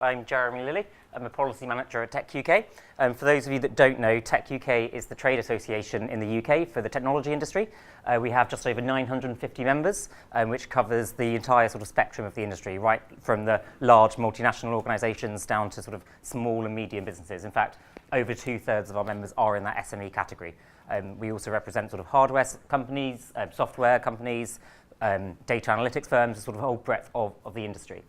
I'm Jeremy Lilley. I'm a policy manager at Tech UK. For those of you that don't know, Tech UK is the trade association in the UK for the technology industry. We have just over 950 members, which covers the entire sort of spectrum of the industry, right from the large multinational organisations down to sort of small and medium businesses. In fact, over 2/3 of our members are in that SME category. We also represent sort of hardware companies, software companies, data analytics firms, sort of a whole breadth of the industry.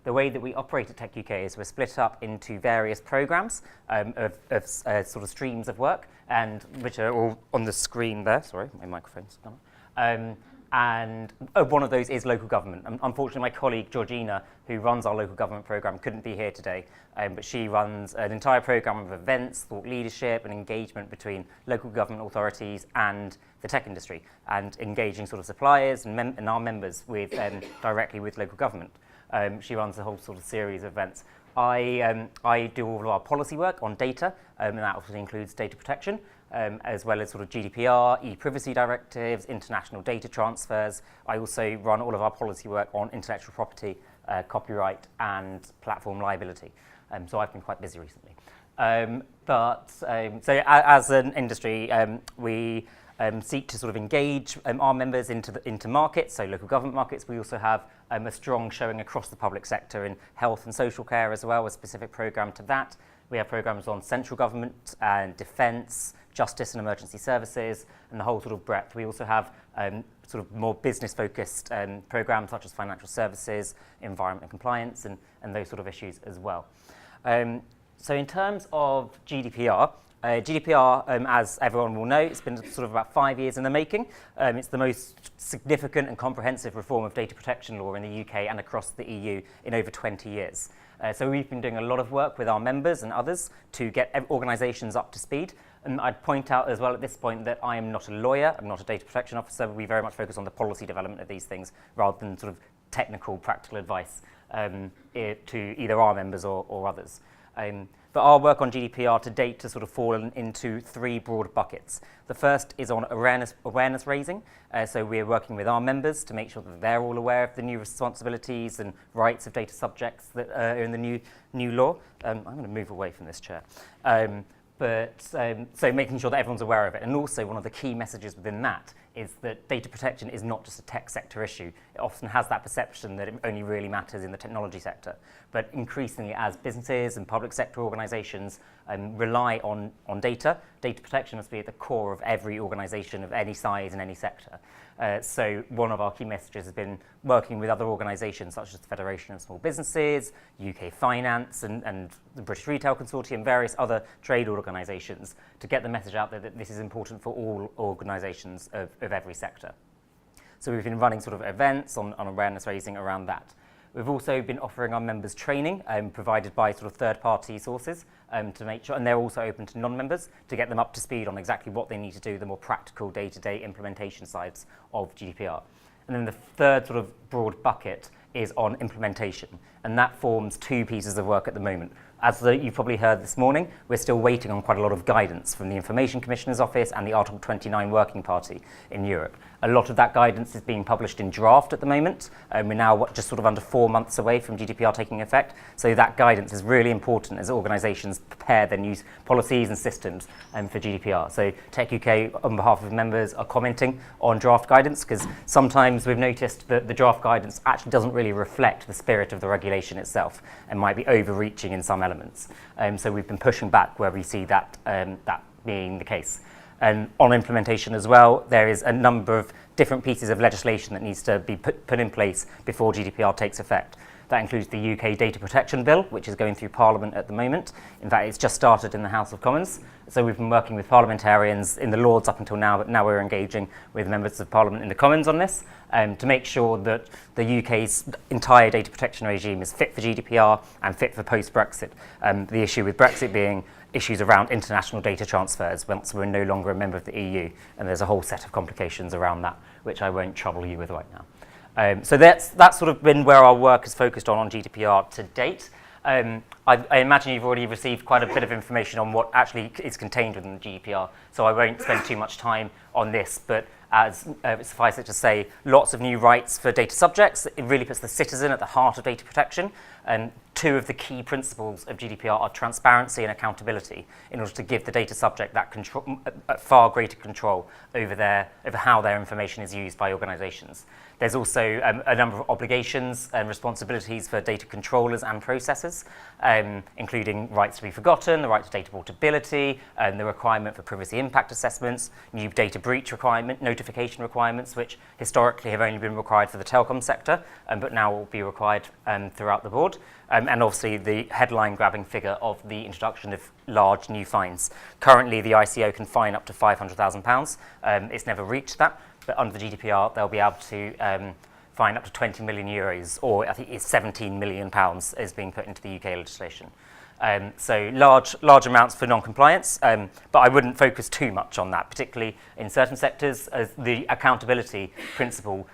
The way that we operate at Tech UK is we're split up into various programs of sort of streams of work, and which are all on the screen there. Sorry, my microphone's gone. And one of those is local government. Unfortunately, my colleague Georgina, who runs our local government program, couldn't be here today, but she runs an entire program of events, thought leadership and engagement between local government authorities and the tech industry, and engaging sort of suppliers and our members with directly with local government. She runs a whole sort of series of events. I do all of our policy work on data, and that obviously includes data protection, as well as sort of GDPR, e-privacy directives, international data transfers. I also run all of our policy work on intellectual property, copyright, and platform liability. So I've been quite busy recently. So as an industry, we seek to sort of engage our members into markets, so local government markets. We also have a strong showing across the public sector in health and social care as well, a specific programme to that. We have programmes on central government and defence, justice and emergency services, and the whole sort of breadth. We also have sort of more business-focused programmes such as financial services, environment and compliance, and those sort of issues as well. So in terms of GDPR, as everyone will know, it's been sort of about 5 years in the making. It's the most significant and comprehensive reform of data protection law in the UK and across the EU in over 20 years. So we've been doing a lot of work with our members and others to get organisations up to speed. And I'd point out as well at this point that I am not a lawyer, I'm not a data protection officer. We very much focus on the policy development of these things rather than sort of technical, practical advice to either our members or others. But our work on GDPR to date has sort of fallen into three broad buckets. The first is on awareness raising. So we're working with our members to make sure that they're all aware of the new responsibilities and rights of data subjects that are in the new law. I'm going to move away from this chair. So making sure that everyone's aware of it. And also one of the key messages within that is that data protection is not just a tech sector issue. It often has that perception that it only really matters in the technology sector. But increasingly, as businesses and public sector organisations rely on data, data protection must be at the core of every organisation of any size in any sector. So one of our key messages has been working with other organisations such as the Federation of Small Businesses, UK Finance and the British Retail Consortium, various other trade organisations to get the message out there that this is important for all organisations of every sector. So we've been running sort of events on awareness raising around that. We've also been offering our members training provided by sort of third-party sources to make sure, and they're also open to non-members to get them up to speed on exactly what they need to do, the more practical day-to-day implementation sides of GDPR. And then the third sort of broad bucket is on implementation, and that forms two pieces of work at the moment. As you've probably heard this morning, we're still waiting on quite a lot of guidance from the Information Commissioner's Office and the Article 29 Working Party in Europe. A lot of that guidance is being published in draft at the moment. We're now just sort of under 4 months away from GDPR taking effect. So that guidance is really important as organisations prepare their new policies and systems for GDPR. So Tech UK, on behalf of members, are commenting on draft guidance because sometimes we've noticed that the draft guidance actually doesn't really reflect the spirit of the regulation itself and might be overreaching in some elements. So we've been pushing back where we see that being the case. And on implementation as well, there is a number of different pieces of legislation that needs to be put in place before GDPR takes effect. That includes the UK Data Protection Bill, which is going through Parliament at the moment. In fact, it's just started in the House of Commons. So we've been working with parliamentarians in the Lords up until now, but now we're engaging with members of Parliament in the Commons on this to make sure that the UK's entire data protection regime is fit for GDPR and fit for post-Brexit. The issue with Brexit being issues around international data transfers once we're no longer a member of the EU, and there's a whole set of complications around that, which I won't trouble you with right now. So that's sort of been where our work is focused on GDPR to date. I imagine you've already received quite a bit of information on what actually is contained within the GDPR, so I won't spend too much time on this, but as suffice it to say, lots of new rights for data subjects. It really puts the citizen at the heart of data protection, and two of the key principles of GDPR are transparency and accountability, in order to give the data subject that control, far greater control over how their information is used by organisations. There's also a number of obligations and responsibilities for data controllers and processors, including rights to be forgotten, the right to data portability, the requirement for privacy impact assessments, new data breach notification requirements, which historically have only been required for the telecom sector, but now will be required throughout the board. And obviously the headline-grabbing figure of the introduction of large new fines. Currently, the ICO can fine up to £500,000. It's never reached that, but under the GDPR, they'll be able to fine up to 20 million euros, or I think it's 17 million pounds is being put into the UK legislation. So large amounts for non-compliance, but I wouldn't focus too much on that, particularly in certain sectors, as the accountability principle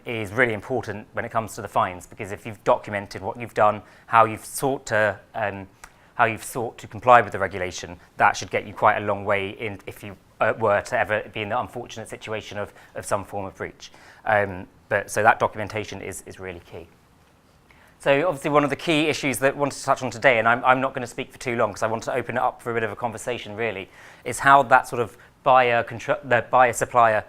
is really important when it comes to the fines, because if you've documented what you've done, how you've sought to comply with the regulation, that should get you quite a long way in if you were to ever be in the unfortunate situation of some form of breach. So that documentation is really key. So obviously one of the key issues that I wanted to touch on today, and I'm not going to speak for too long because I want to open it up for a bit of a conversation really, is how that sort of buyer-supplier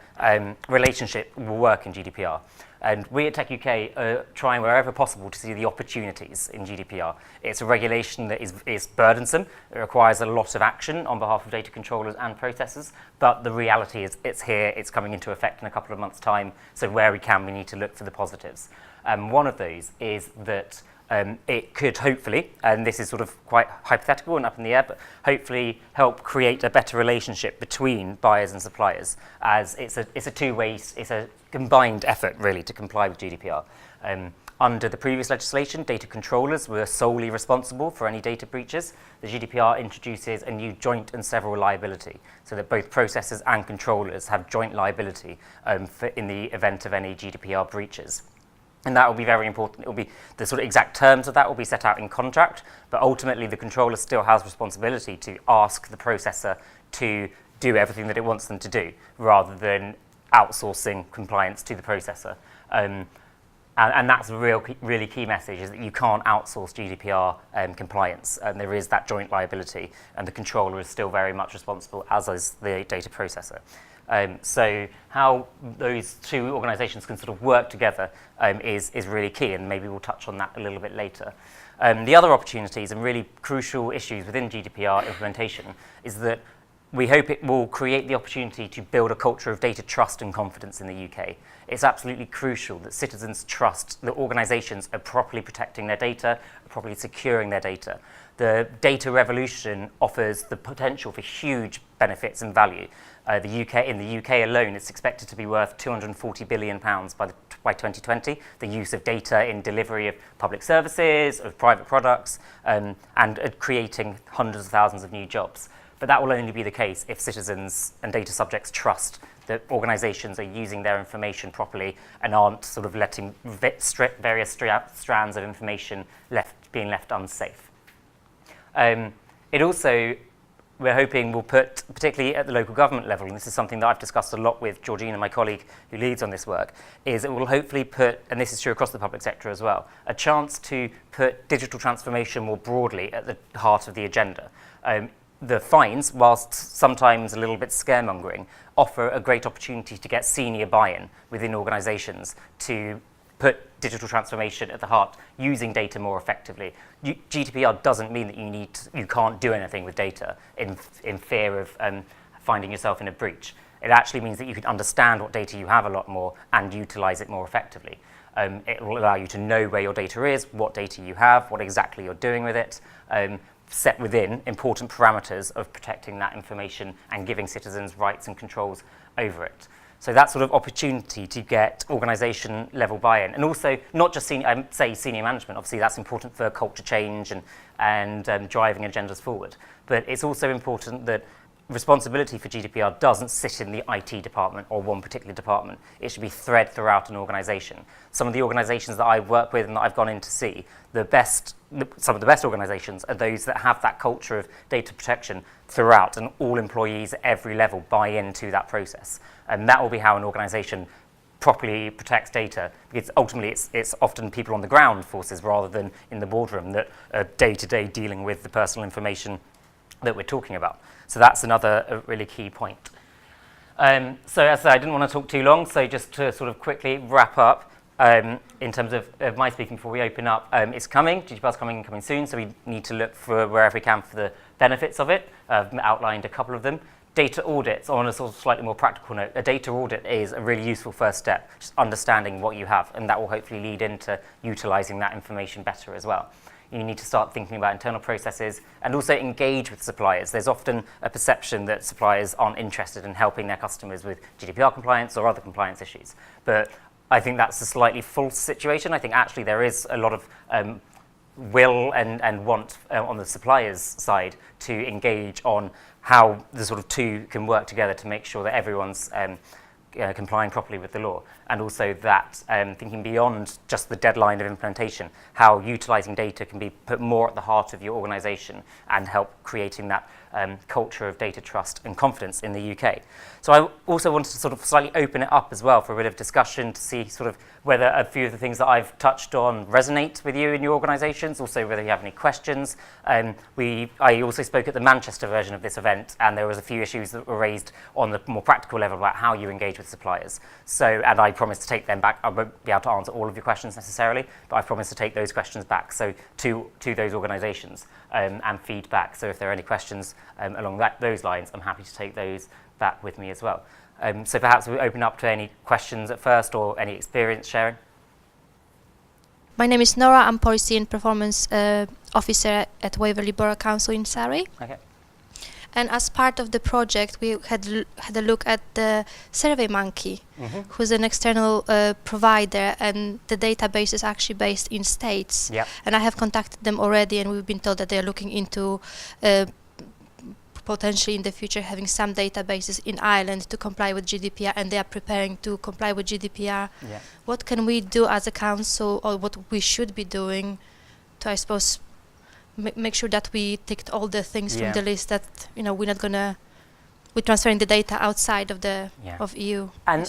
relationship will work in GDPR. And we at Tech UK are trying wherever possible to see the opportunities in GDPR. It's a regulation that is burdensome. It requires a lot of action on behalf of data controllers and processors, but the reality is it's here, it's coming into effect in a couple of months' time, so where we can, we need to look for the positives. One of those is that it could hopefully, and this is sort of quite hypothetical and up in the air, but hopefully help create a better relationship between buyers and suppliers, as it's a two-way, it's a combined effort really to comply with GDPR. Under the previous legislation, data controllers were solely responsible for any data breaches. The GDPR introduces a new joint and several liability, so that both processors and controllers have joint liability in the event of any GDPR breaches. And that will be very important. It will be the sort of exact terms of that will be set out in contract, but ultimately the controller still has responsibility to ask the processor to do everything that it wants them to do, rather than outsourcing compliance to the processor. And that's a really key message, is that you can't outsource GDPR compliance, and there is that joint liability, and the controller is still very much responsible, as is the data processor. So how those two organisations can sort of work together is really key, and maybe we'll touch on that a little bit later. The other opportunities and really crucial issues within GDPR implementation is that we hope it will create the opportunity to build a culture of data trust and confidence in the UK. It's absolutely crucial that citizens trust that organisations are properly protecting their data, properly securing their data. The data revolution offers the potential for huge benefits and value. In the UK alone, it's expected to be worth £240 billion by 2020, the use of data in delivery of public services, of private products, and creating hundreds of thousands of new jobs. But that will only be the case if citizens and data subjects trust that organisations are using their information properly and aren't sort of letting various strands of information being left unsafe. It also, we're hoping, will put, particularly at the local government level, and this is something that I've discussed a lot with Georgina, my colleague who leads on this work, is it will hopefully put, and this is true across the public sector as well, a chance to put digital transformation more broadly at the heart of the agenda. The fines, whilst sometimes a little bit scaremongering, offer a great opportunity to get senior buy-in within organisations to put digital transformation at the heart, using data more effectively. GDPR doesn't mean that you can't do anything with data in fear of finding yourself in a breach. It actually means that you can understand what data you have a lot more and utilise it more effectively. It will allow you to know where your data is, what data you have, what exactly you're doing with it, set within important parameters of protecting that information and giving citizens rights and controls over it. So that sort of opportunity to get organisation level buy-in, and also not just senior management, obviously that's important for culture change and driving agendas forward, but it's also important that responsibility for GDPR doesn't sit in the IT department or one particular department. It should be thread throughout an organisation. Some of the organisations that I work with and that I've gone in to see, some of the best organisations are those that have that culture of data protection throughout, and all employees at every level buy into that process. And that will be how an organisation properly protects data, because ultimately it's often people on the ground forces rather than in the boardroom that are day-to-day dealing with the personal information that we're talking about. So that's another really key point. So as I said, I didn't want to talk too long, so just to sort of quickly wrap up, in terms of my speaking before we open up, it's coming, GDPR is coming soon, so we need to look for wherever we can for the benefits of it. I've outlined a couple of them. Data audits, on a sort of slightly more practical note, a data audit is a really useful first step, just understanding what you have, and that will hopefully lead into utilising that information better as well. You need to start thinking about internal processes and also engage with suppliers. There's often a perception that suppliers aren't interested in helping their customers with GDPR compliance or other compliance issues. But I think that's a slightly false situation. I think actually there is a lot of will and want on the supplier's side to engage on how the sort of two can work together to make sure that everyone's complying properly with the law, and also that thinking beyond just the deadline of implementation, how utilising data can be put more at the heart of your organisation and help creating that culture of data trust and confidence in the UK. So I also wanted to sort of slightly open it up as well for a bit of discussion to see sort of whether a few of the things that I've touched on resonate with you in your organisations, also whether you have any questions. I also spoke at the Manchester version of this event, and there was a few issues that were raised on the more practical level about how you engage with suppliers. So, and I promised to take them back. I won't be able to answer all of your questions necessarily, but I promised to take those questions back, so to those organisations and feedback. So if there are any questions along those lines, I'm happy to take those back with me as well. So perhaps we'll open up to any questions at first or any experience sharing. My name is Nora. I'm Policy and Performance Officer at Waverley Borough Council in Surrey. Okay. And as part of the project, we had a look at the SurveyMonkey, who's an external provider, and the database is actually based in States. Yep. And I have contacted them already, and we've been told that they're looking into potentially in the future having some databases in Ireland to comply with GDPR, and they are preparing to comply with GDPR. Yeah. What can we do as a council, or what we should be doing to, I suppose, make sure that we ticked all the things from the list, that we're transferring the data outside of the of EU. And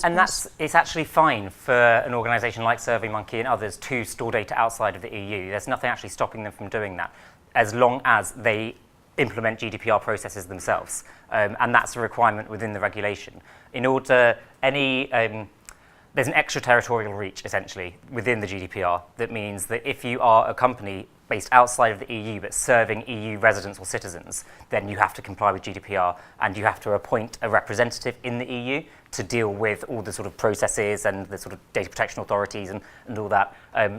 it's actually fine for an organisation like SurveyMonkey and others to store data outside of the EU. There's nothing actually stopping them from doing that, as long as they implement GDPR processes themselves, and that's a requirement within the regulation. In order, there's an extraterritorial reach essentially within the GDPR that means that if you are a company based outside of the EU but serving EU residents or citizens, then you have to comply with GDPR, and you have to appoint a representative in the EU to deal with all the sort of processes and the sort of data protection authorities and all that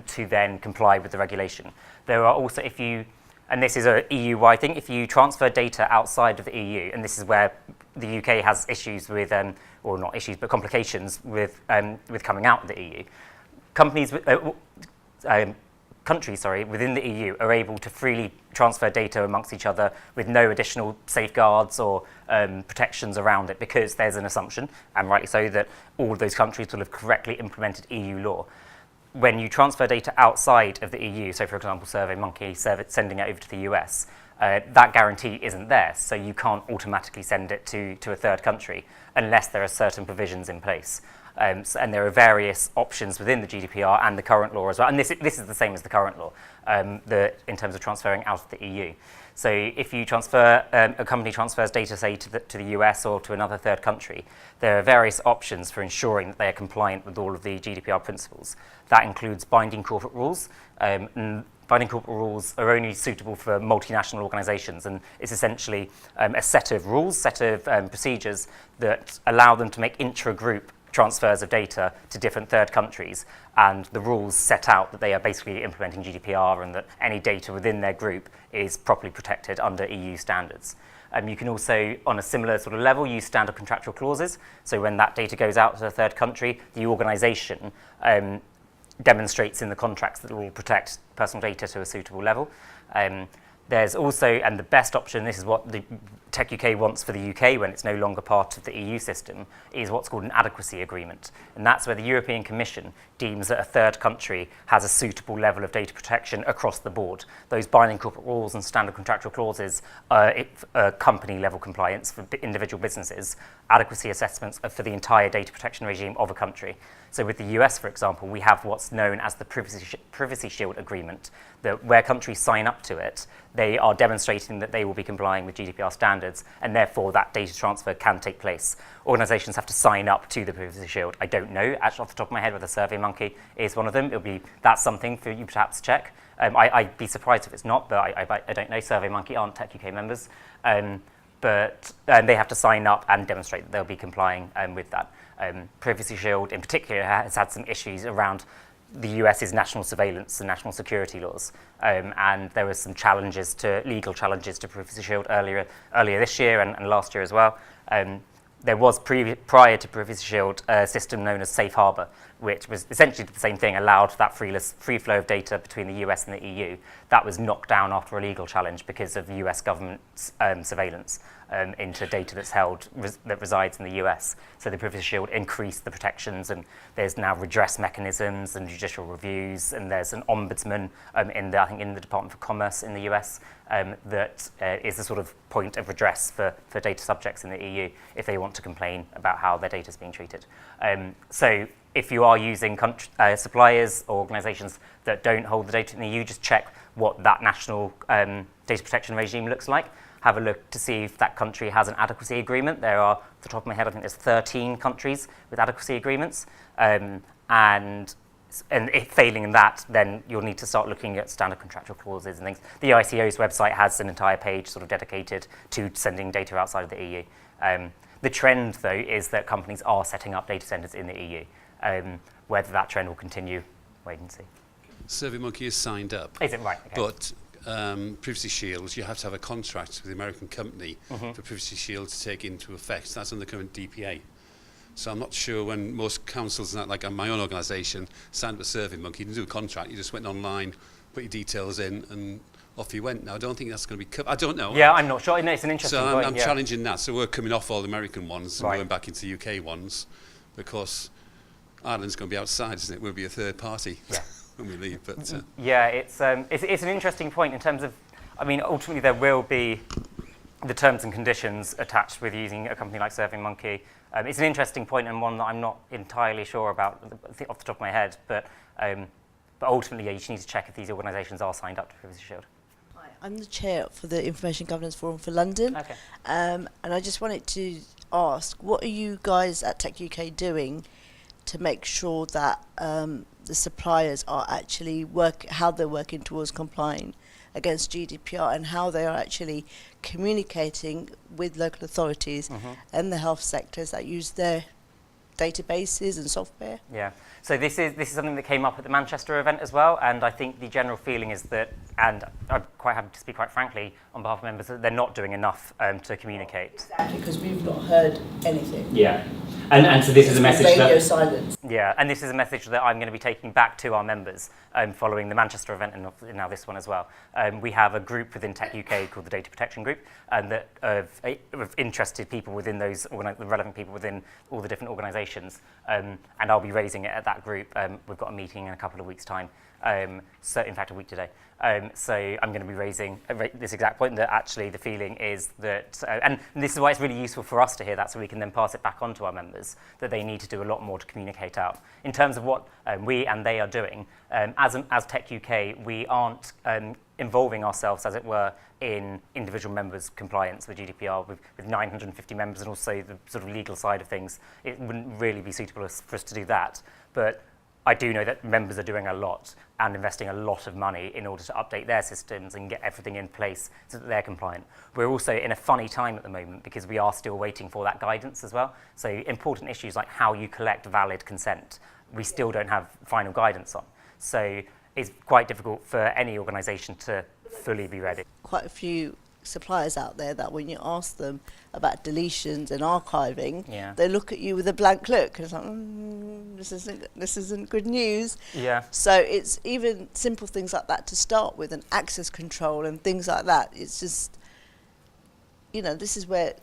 to then comply with the regulation. There are also, and this is an EU-wide thing, if you transfer data outside of the EU, and this is where the UK has issues with, or not issues, but complications with coming out of the EU, countries within the EU are able to freely transfer data amongst each other with no additional safeguards or protections around it, because there's an assumption, and rightly so, that all of those countries will have correctly implemented EU law. When you transfer data outside of the EU, so for example SurveyMonkey sending it over to the US, that guarantee isn't there, so you can't automatically send it to a third country unless there are certain provisions in place. And there are various options within the GDPR and the current law as well, and this is the same as the current law in terms of transferring out of the EU. So if you transfer, a company transfers data, say, to the US or to another third country, there are various options for ensuring that they are compliant with all of the GDPR principles. That includes binding corporate rules. And binding corporate rules are only suitable for multinational organisations, and it's essentially a set of rules, set of procedures that allow them to make intra-group transfers of data to different third countries, and the rules set out that they are basically implementing GDPR and that any data within their group is properly protected under EU standards. You can also, on a similar sort of level, use standard contractual clauses. So when that data goes out to a third country, the organisation demonstrates in the contracts that it will protect personal data to a suitable level. There's also, and the best option, this is what the Tech UK wants for the UK when it's no longer part of the EU system, is what's called an adequacy agreement. And that's where the European Commission deems that a third country has a suitable level of data protection across the board. Those binding corporate rules and standard contractual clauses are company level compliance for individual businesses. Adequacy assessments are for the entire data protection regime of a country. So with the US, for example, we have what's known as the Privacy Shield Agreement, that where countries sign up to it, they are demonstrating that they will be complying with GDPR standards, and therefore that data transfer can take place. Organisations have to sign up to the Privacy Shield. I don't know, actually, off the top of my head, whether SurveyMonkey is one of them. That's something for you perhaps to check. I'd be surprised if it's not, but I don't know. SurveyMonkey aren't Tech UK members. But they have to sign up and demonstrate that they'll be complying with that. Privacy Shield in particular has had some issues around the US's national surveillance and national security laws. And there were some legal challenges to Privacy Shield earlier this year and last year as well. There was prior to Privacy Shield a system known as Safe Harbor, which was essentially the same thing, allowed that free flow of data between the US and the EU. That was knocked down after a legal challenge because of US government surveillance into data that's held, that resides in the US. So the Privacy Shield increased the protections, and there's now redress mechanisms and judicial reviews, and there's an ombudsman in the Department for Commerce in the US that is a sort of point of redress for data subjects in the EU if they want to complain about how their data is being treated. So if you are using suppliers or organisations that don't hold the data in the EU, just check what that national data protection regime looks like. Have a look to see if that country has an adequacy agreement. There are, off the top of my head, I think there's 13 countries with adequacy agreements. And if failing in that, then you'll need to start looking at standard contractual clauses and things. The ICO's website has an entire page sort of dedicated to sending data outside of the EU. The trend, though, is that companies are setting up data centres in the EU. Whether that trend will continue, wait and see. SurveyMonkey is signed up. Is it right? Okay. But Privacy Shields, you have to have a contract with the American company for Privacy Shield to take into effect. That's on the current DPA. So I'm not sure when most councils, like my own organisation, signed up with SurveyMonkey, you didn't do a contract, you just went online, put your details in, and off you went. Now, I don't think that's going to be covered. I don't know. Yeah, I'm not sure. No, it's an interesting point. So I'm challenging that. So we're coming off all the American ones and right. going back into UK ones, because Ireland's going to be outside, isn't it? We'll be a third party. Yeah. When we leave, but yeah, it's an interesting point in terms of, I mean, ultimately there will be the terms and conditions attached with using a company like SurveyMonkey. It's an interesting point and one that I'm not entirely sure about off the top of my head, but ultimately, yeah, you just need to check if these organisations are signed up to Privacy Shield. Hi, I'm the chair for the Information Governance Forum for London. Okay. And I just wanted to ask, what are you guys at Tech UK doing to make sure that the suppliers are actually how they're working towards complying against GDPR, and how they are actually communicating with local authorities and the health sectors that use their databases and software? Yeah, so this is something that came up at the Manchester event as well, and I think the general feeling is that, and I'm quite happy to speak quite frankly on behalf of members, that they're not doing enough to communicate. Exactly, because we've not heard anything. Yeah. And so this is a message radio silence. Yeah, and this is a message that I'm going to be taking back to our members following the Manchester event and now this one as well. We have a group within Tech UK called the Data Protection Group, and that of interested people within those, the relevant people within all the different organisations, and I'll be raising it at that group. We've got a meeting in a couple of weeks' time, so in fact a week today. So I'm going to be raising this exact point, that actually the feeling is that, and this is why it's really useful for us to hear that, so we can then pass it back on to our members, that they need to do a lot more to communicate out. In terms of what we and they are doing, as Tech UK, we aren't involving ourselves, as it were, in individual members' compliance with GDPR. With 950 members and also the sort of legal side of things, it wouldn't really be suitable for us to do that. But I do know that members are doing a lot and investing a lot of money in order to update their systems and get everything in place so that they're compliant. We're also in a funny time at the moment because we are still waiting for that guidance as well. So important issues like how you collect valid consent, we still don't have final guidance on. So it's quite difficult for any organisation to fully be ready. Quite a few suppliers out there that when you ask them about deletions and archiving, they look at you with a blank look and it's like, this isn't good news. Yeah. So it's even simple things like that to start with, and access control and things like that. It's just, this is where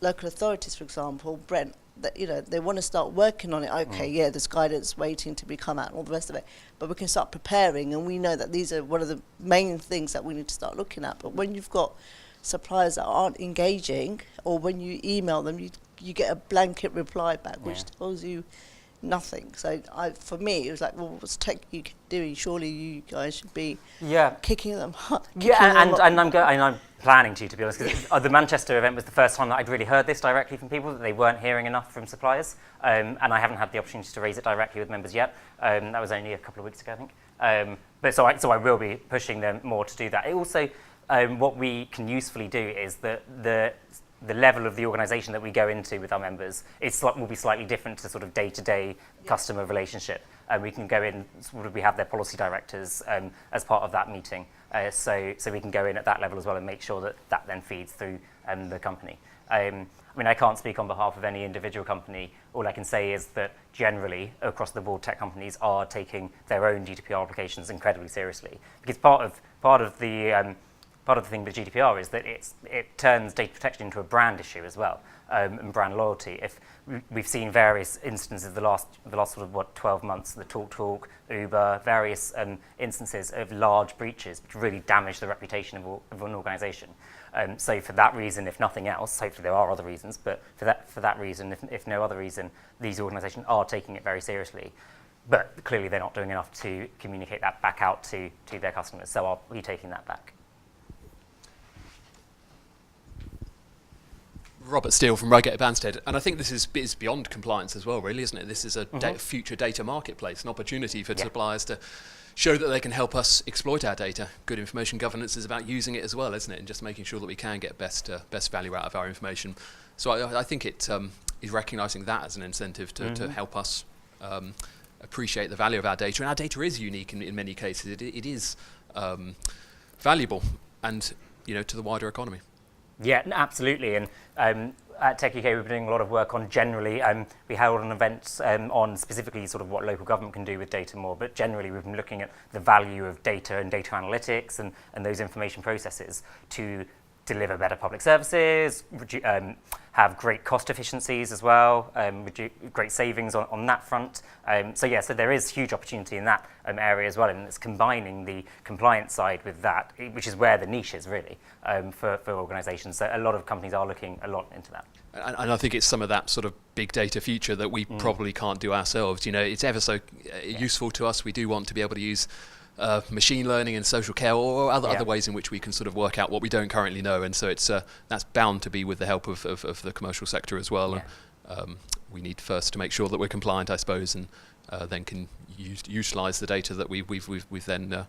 local authorities, for example, Brent, that they want to start working on it. Okay, yeah, there's guidance waiting to become out and all the rest of it, but we can start preparing, and we know that these are one of the main things that we need to start looking at. But when you've got suppliers that aren't engaging, or when you email them, you get a blanket reply back, which tells you nothing. So for me, it was like, well, what's tech you doing? Surely you guys should be kicking them. I'm planning to be honest, because the Manchester event was the first time that I'd really heard this directly from people, that they weren't hearing enough from suppliers, and I haven't had the opportunity to raise it directly with members yet. That was only a couple of weeks ago, I think. But so I will be pushing them more to do that. It also, what we can usefully do is that the level of the organisation that we go into with our members will be slightly different to sort of day-to-day customer relationship. We can go in, we have their policy directors as part of that meeting, so we can go in at that level as well and make sure that then feeds through the company. I mean, I can't speak on behalf of any individual company. All I can say is that generally, across the board, tech companies are taking their own GDPR applications incredibly seriously, because part of the thing with GDPR is that it turns data protection into a brand issue as well, and brand loyalty. If we've seen various instances the last sort of 12 months, the TalkTalk, Uber, various instances of large breaches which really damage the reputation of an organisation. So for that reason, if nothing else, hopefully there are other reasons, but for that reason, if no other reason, these organisations are taking it very seriously. But clearly they're not doing enough to communicate that back out to their customers. So I'll be taking that back. Robert Steele from Reigate Banstead, and I think this is beyond compliance as well, really, isn't it? This is a future data marketplace, an opportunity for suppliers to show that they can help us exploit our data. Good information governance is about using it as well, isn't it? And just making sure that we can get best value out of our information. So I think it is recognising that as an incentive to help us appreciate the value of our data. And our data is unique in many cases. It is valuable, and to the wider economy. Yeah, absolutely. And at Tech UK, we've been doing a lot of work on generally. We held an event on specifically sort of what local government can do with data more, but generally we've been looking at the value of data and data analytics and those information processes to deliver better public services, have great cost efficiencies as well, great savings on that front. So there is huge opportunity in that area as well, and it's combining the compliance side with that, which is where the niche is really for organisations. So a lot of companies are looking a lot into that. And I think it's some of that sort of big data future that we probably can't do ourselves. It's ever so useful to us. We do want to be able to use machine learning and social care or other ways in which we can sort of work out what we don't currently know, and so it's that's bound to be with the help of the commercial sector as well. And, we need first to make sure that we're compliant, I suppose, and then can utilise the data that we've then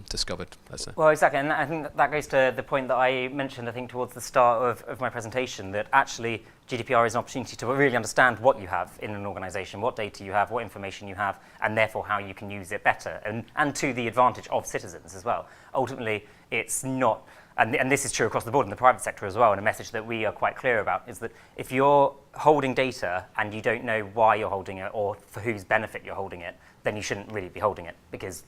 discovered, let's say. Well, exactly, and I think that goes to the point that I mentioned, I think, towards the start of my presentation, that actually GDPR is an opportunity to really understand what you have in an organisation, what data you have, what information you have, and therefore how you can use it better, and to the advantage of citizens as well. Ultimately, it's not, and this is true across the board in the private sector as well, and a message that we are quite clear about is that if you're holding data and you don't know why you're holding it or for whose benefit you're holding it, then you shouldn't really be holding it, because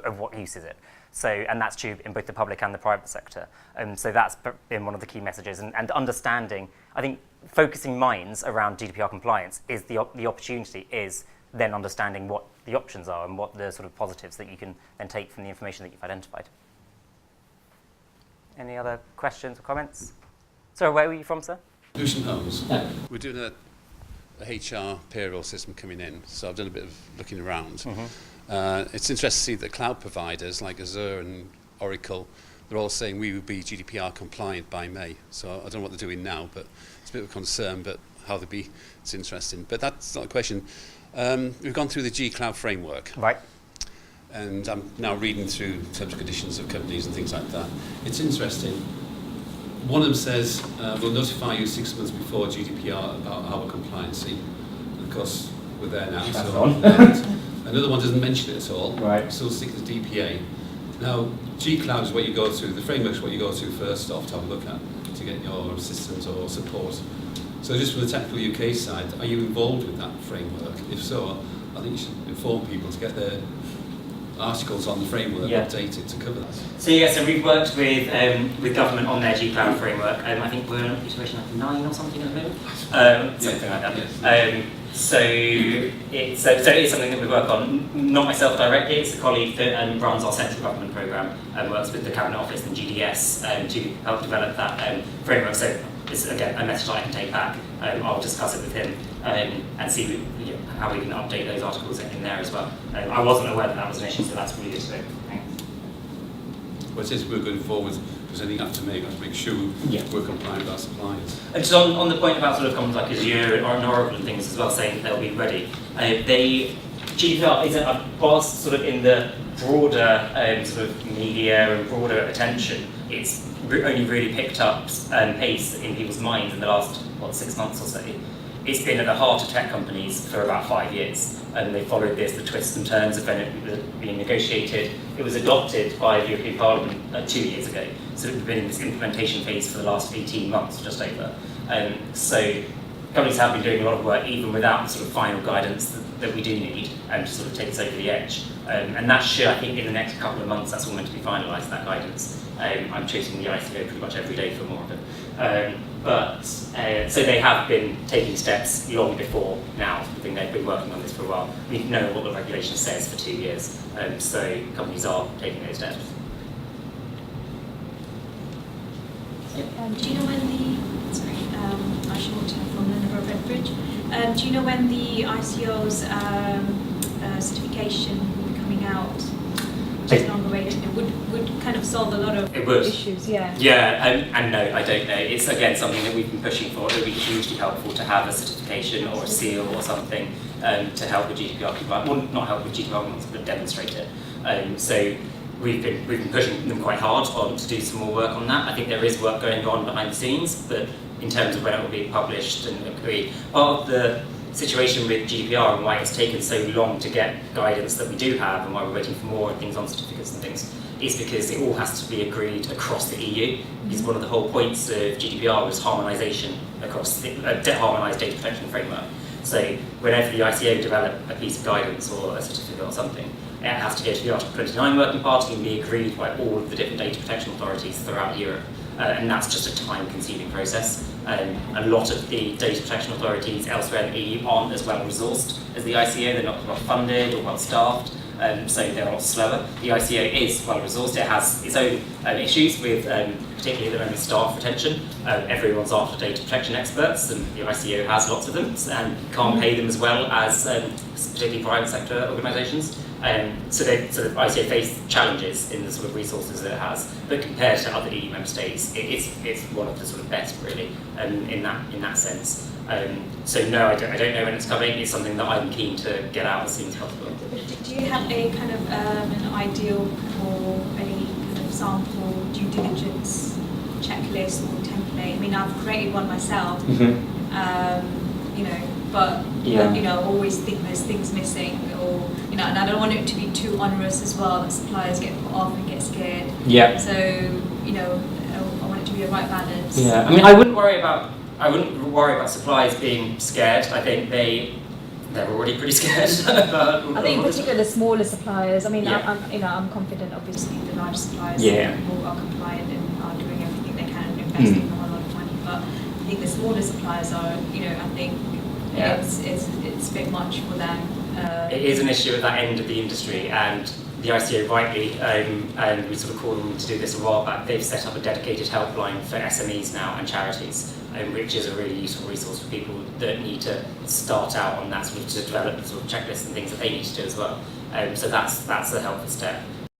of what use is it? So, and that's true in both the public and the private sector. So that's been one of the key messages, and understanding, I think focusing minds around GDPR compliance is the opportunity is then understanding what the options are and what the sort of positives that you can then take from the information that you've identified. Any other questions or comments? So where were you from, sir? Lewisham Homes. Yeah. We're doing a HR payroll system coming in, so I've done a bit of looking around. It's interesting to see that cloud providers like Azure and Oracle, they're all saying we will be GDPR compliant by May. So I don't know what they're doing now, but it's a bit of a concern, but how they be, it's interesting. But that's not a question. We've gone through the G Cloud framework. Right. And I'm now reading through terms and conditions of companies and things like that. It's interesting. One of them says, we'll notify you 6 months before GDPR about our compliancy. And of course, we're there now. That's so on. Another one doesn't mention it at all. Right. Still stick to DPA. Now, G-Cloud is what you go to, the framework is what you go to first off to have a look at to get your systems or support. So just from the technical UK side, are you involved with that framework? If so, I think you should inform people to get their articles on the framework updated to cover that. So we've worked with government on their G-Cloud framework. I think we're on iteration like 9 or something at the moment, something like that. Yes. So it's something that we work on. Not myself directly. It's a colleague that runs our central government programme and works with the Cabinet Office and GDS to help develop that framework. So it's again a message I can take back. I'll discuss it with him and see how we can update those articles in there as well. I wasn't aware that that was an issue, so that's really good to know. Thanks. Well, since we're going forward, there's anything I have to make sure we're compliant with our suppliers. And just on the point about sort of companies like Azure or Oracle and things as well, saying they'll be ready, GDPR was sort of in the broader sort of media and broader attention. It's only really picked up pace in people's minds in the last 6 months or so. It's been at the heart of tech companies for about 5 years, and they followed the twists and turns of when it was being negotiated. It was adopted by the European Parliament 2 years ago, so it's been in this implementation phase for the last 18 months, just over. So companies have been doing a lot of work even without the sort of final guidance that we do need to sort of take us over the edge. And that should, I think, in the next couple of months, that's all meant to be finalised, that guidance. I'm chasing the ICO pretty much every day for more of it. So they have been taking steps long before now. I think they've been working on this for a while. We know what the regulation says for 2 years, so companies are taking those steps. Do you know when Ashley Water from Lilley Redbridge. Do you know when the ICO's certification will be coming out? Which is longer awaited. It would kind of solve a lot of issues. Yeah. Yeah, and no, I don't know. It's again something that we've been pushing for. It would be hugely helpful to have a certification or a seal or something to help with GDPR compliance. Well, not help with GDPR compliance, but demonstrate it. So we've been pushing them quite hard to do some more work on that. I think there is work going on behind the scenes, but in terms of when it will be published and agreed, part of the situation with GDPR and why it's taken so long to get guidance that we do have and why we're waiting for more things on certificates and things is because it all has to be agreed across the EU. Because one of the whole points of GDPR was harmonisation across the harmonised data protection framework. So whenever the ICO develop a piece of guidance or a certificate or something, it has to go to the Article 29 working party and be agreed by all of the different data protection authorities throughout Europe. And that's just a time-consuming process. A lot of the data protection authorities elsewhere in the EU aren't as well resourced as the ICO. They're not well funded or well staffed, so they're a lot slower. The ICO is well resourced. It has its own issues with, particularly at the moment, staff retention. Everyone's after data protection experts, and the ICO has lots of them, and can't pay them as well as particularly private sector organisations. So the ICO face challenges in the sort of resources that it has, but compared to other EU member states, it's one of the sort of best really in that sense. So no, I don't know when it's coming. It's something that I'm keen to get out as soon as possible. Do you have a kind of an ideal or a kind of sample due diligence checklist or template? I mean, I've created one myself. You know, but you know, I always think there's things missing, or you know, and I don't want it to be too onerous as well that suppliers get put off and get scared. Yeah. So you know, I want it to be a right balance. Yeah. I mean, I wouldn't worry about suppliers being scared. I think they're already pretty scared. I think in particular the smaller suppliers. I mean, yeah. I'm confident. Obviously, the large suppliers who are compliant and are doing everything they can and investing a whole lot of money. But I think the smaller suppliers are, you know, I think it's a bit much for them. It is an issue at that end of the industry, and the ICO rightly, and we sort of called them to do this a while back, they've set up a dedicated helpline for SMEs now and charities, which is a really useful resource for people that need to start out on that sort of, to develop the sort of checklists and things that they need to do as well. So that's a helpful step.